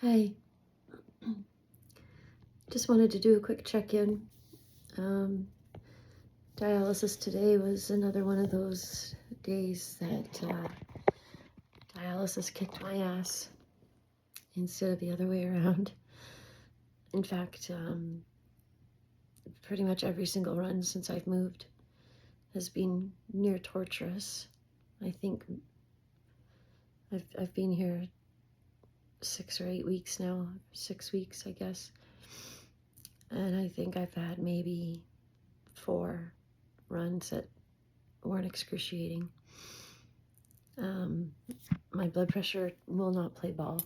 Hi, just wanted to do a quick check-in. Um, Dialysis today was another one of those days that dialysis kicked my ass instead of the other way around. In fact, pretty much every single run since I've moved has been near torturous. I think I've been here 6 or 8 weeks now, 6 weeks, I guess. And I think I've had maybe 4 runs that weren't excruciating. My blood pressure will not play ball.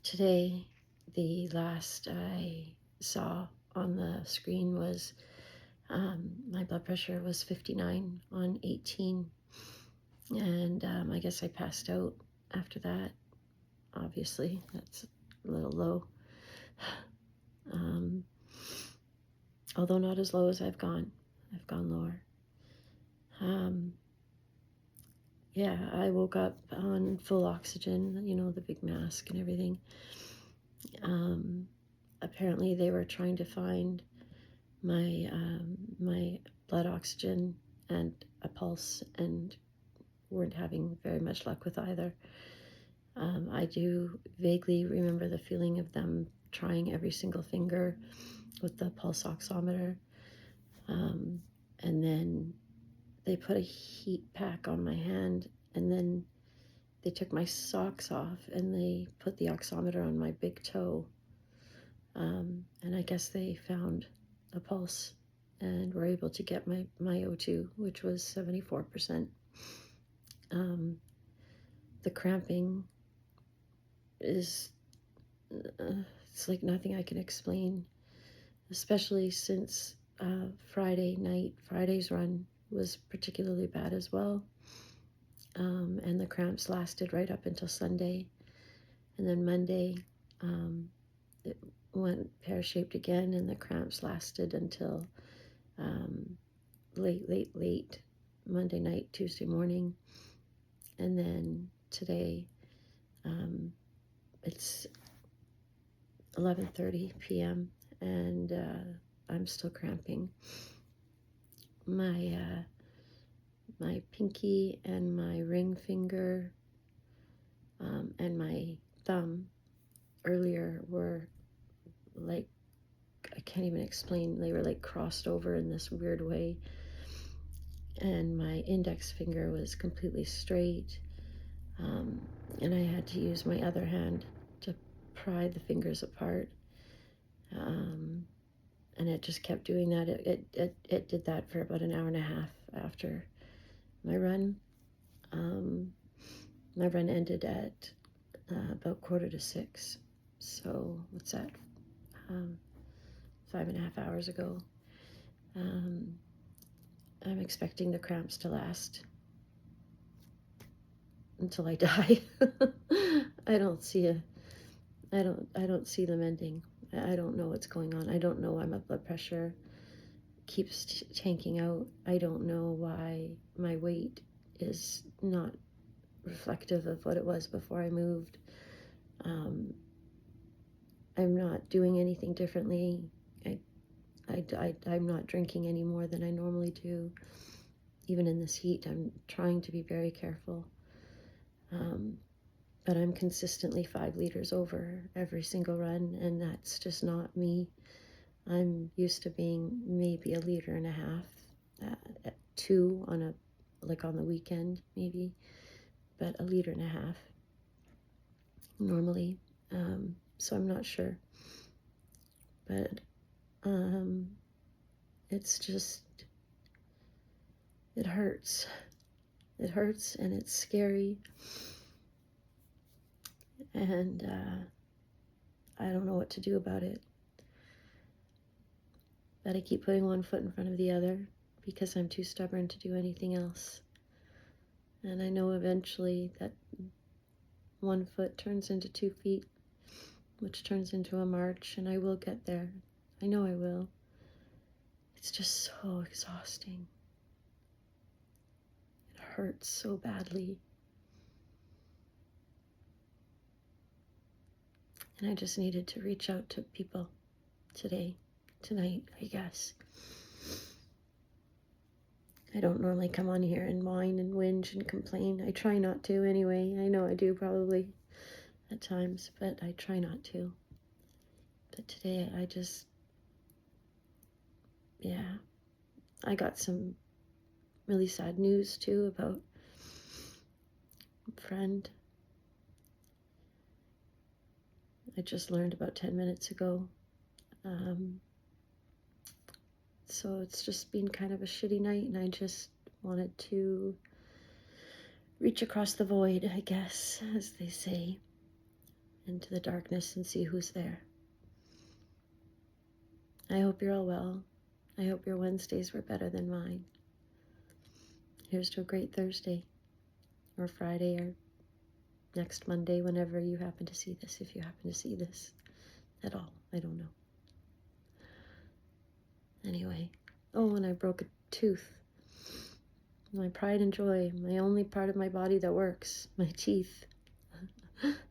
Today, the last I saw on the screen was my blood pressure was 59 on 18. And I guess I passed out after that. Obviously, that's a little low. Although not as low as I've gone. I've gone lower. Yeah, I woke up on full oxygen, the big mask and everything. Apparently they were trying to find my my blood oxygen and a pulse and weren't having very much luck with either. I do vaguely remember the feeling of them trying every single finger with the pulse oximeter. And then they put a heat pack on my hand, and then they took my socks off and they put the oximeter on my big toe. And I guess they found a pulse and were able to get my O2, which was 74%. The cramping is, it's like nothing I can explain, especially since Friday's run was particularly bad as well. And the cramps lasted right up until Sunday. And then Monday, it went pear-shaped again, and the cramps lasted until late Monday night, Tuesday morning. And then today, it's 11:30 p.m. and I'm still cramping. My pinky and my ring finger and my thumb earlier were like, I can't even explain, they were like crossed over in this weird way. And my index finger was completely straight. And I had to use my other hand to pry the fingers apart. And it just kept doing that. It did that for about an hour and a half after my run. My run ended at about 5:45. So what's that? 5.5 hours ago. I'm expecting the cramps to last until I die. I don't see them ending. I don't know what's going on. I don't know why my blood pressure keeps tanking out. I don't know why my weight is not reflective of what it was before I moved. I'm not doing anything differently. I'm not drinking any more than I normally do. Even in this heat, I'm trying to be very careful. But I'm consistently 5 liters over every single run, and that's just not me. I'm used to being maybe 1.5 liters, at 2 on the weekend maybe, but 1.5 liters normally. So I'm not sure, but it's just, it hurts. It hurts and it's scary. And I don't know what to do about it. But I keep putting one foot in front of the other because I'm too stubborn to do anything else. And I know eventually that one foot turns into 2 feet, which turns into a march, and I will get there. I know I will. It's just so exhausting. It hurts so badly. And I just needed to reach out to people tonight, I guess. I don't normally come on here and whine and whinge and complain. I try not to anyway. I know I do probably at times, but I try not to. But today I just, yeah, I got some really sad news too about a friend. I just learned about 10 minutes ago. So it's just been kind of a shitty night, and I just wanted to reach across the void, I guess, as they say, into the darkness and see who's there. I hope you're all well. I hope your Wednesdays were better than mine. Here's to a great Thursday, or Friday, or next Monday, whenever you happen to see this, if you happen to see this at all. I don't know. Anyway, oh, and I broke a tooth. My pride and joy, my only part of my body that works, my teeth.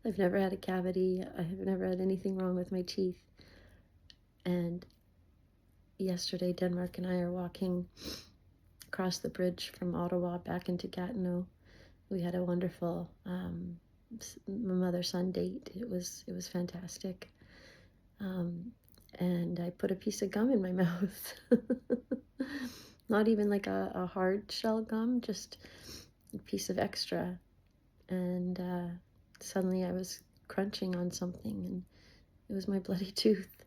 I've never had a cavity. I have never had anything wrong with my teeth. And yesterday, Denmark and I are walking across the bridge from Ottawa back into Gatineau. We had a wonderful mother-son date. It was fantastic. And I put a piece of gum in my mouth. Not even like a hard shell gum, just a piece of extra. And suddenly I was crunching on something, and it was my bloody tooth.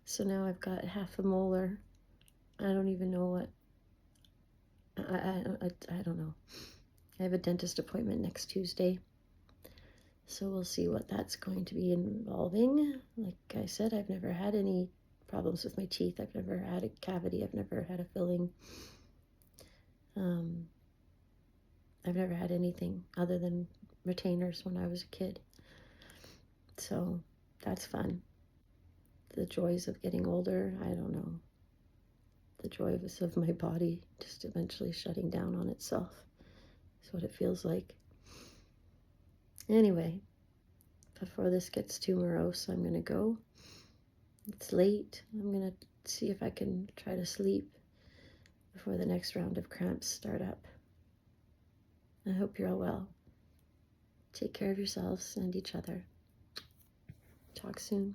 So now I've got half a molar. I don't even know what. I don't know. I have a dentist appointment next Tuesday. So we'll see what that's going to be involving. Like I said, I've never had any problems with my teeth. I've never had a cavity. I've never had a filling. I've never had anything other than retainers when I was a kid. So that's fun. The joys of getting older, I don't know. The joys of my body just eventually shutting down on itself. That's what it feels like. Anyway, before this gets too morose, I'm going to go. It's late. I'm going to see if I can try to sleep before the next round of cramps start up. I hope you're all well. Take care of yourselves and each other. Talk soon.